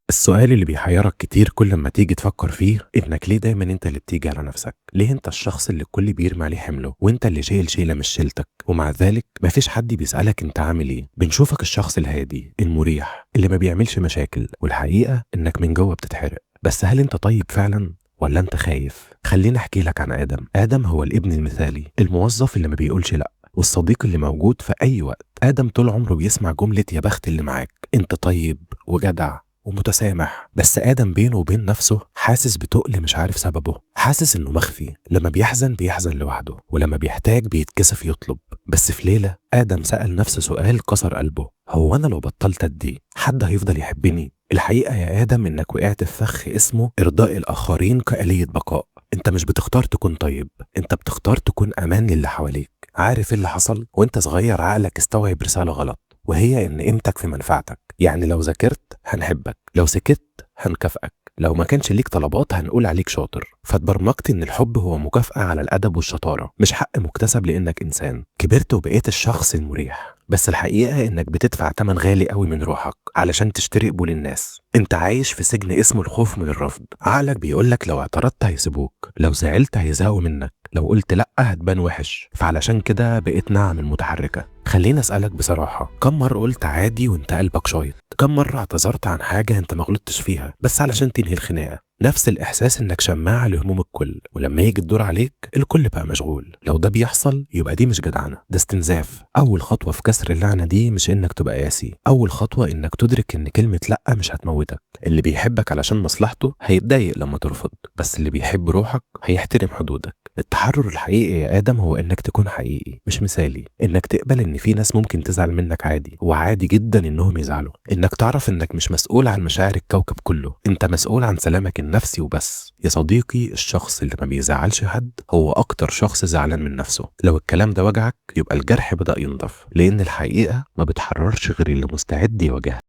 السؤال اللي بيحيرك كتير كل ما تيجي تفكر فيه انك ليه دايما انت اللي بتيجي على نفسك؟ ليه انت الشخص اللي الكل بيرمي عليه حمله وانت اللي شايل شيله مش شيلتك؟ ومع ذلك مفيش حد بيسألك انت عامل ايه. بنشوفك الشخص الهادي المريح اللي ما بيعملش مشاكل، والحقيقة انك من جوه بتتحرق. بس هل انت طيب فعلا ولا انت خايف؟ خليني احكي لك عن ادم هو الابن المثالي، الموظف اللي ما بيقولش لا، والصديق اللي موجود في اي وقت. ادم طول عمره بيسمع جملة يا بخت اللي معاك، انت طيب وجدع ومتسامح. بس آدم بينه وبين نفسه حاسس بتقل مش عارف سببه، حاسس إنه مخفي. لما بيحزن لوحده، ولما بيحتاج بيتكسف يطلب. بس في ليلة آدم سأل نفسه سؤال كسر قلبه: هو أنا لو بطلت أدي حد هيفضل يحبني؟ الحقيقة يا آدم إنك وقعت في فخ اسمه إرضاء الآخرين كآلية بقاء. أنت مش بتختار تكون طيب، أنت بتختار تكون أمان للي حواليك. عارف إيه اللي حصل؟ وأنت صغير عقلك استوعب رسالة غلط، وهي إن قيمتك في منفعتك. يعني لو ذاكرت هنحبك، لو سكت هنكافئك، لو ما كانش ليك طلبات هنقول عليك شاطر. فاتبرمجت ان الحب هو مكافأة على الادب والشطارة، مش حق مكتسب لانك انسان. كبرت وبقيت الشخص المريح، بس الحقيقة انك بتدفع تمن غالي قوي من روحك علشان تشتري قبول الناس. انت عايش في سجن اسمه الخوف من الرفض. عقلك بيقولك لو اعترضت هيسيبوك، لو زعلت هيزهقوا منك، لو قلت لا هتبان وحش. فعلشان كده بقيت نعم المتحركة. خليني اسألك بصراحة، كم مرة قلت عادي وانت قلبك شايط؟ كم مرة اعتذرت عن حاجة انت ما غلطتش فيها بس علشان تنهي الخناقة؟ نفس الإحساس إنك شماعة لهموم الكل، ولما يجي الدور عليك الكل بقى مشغول. لو ده بيحصل يبقى دي مش جدعنة، ده استنزاف. أول خطوة في كسر اللعنة دي مش إنك تبقى قاسي، أول خطوة إنك تدرك إن كلمة لأ مش هتموتك. اللي بيحبك علشان مصلحته هيتضايق لما ترفض، بس اللي بيحب روحك هيحترم حدودك. التحرر الحقيقي يا آدم هو إنك تكون حقيقي مش مثالي، إنك تقبل إن في ناس ممكن تزعل منك عادي، وعادي جدا إنهم يزعلوا، إنك تعرف إنك مش مسؤول عن مشاعر الكوكب كله، أنت مسؤول عن سلامك النفسي وبس. يا صديقي، الشخص اللي ما بيزعلش حد هو أكتر شخص زعلان من نفسه. لو الكلام ده وجعك يبقى الجرح بدأ ينضف، لأن الحقيقة ما بتحررش غير اللي مستعد يواجهها.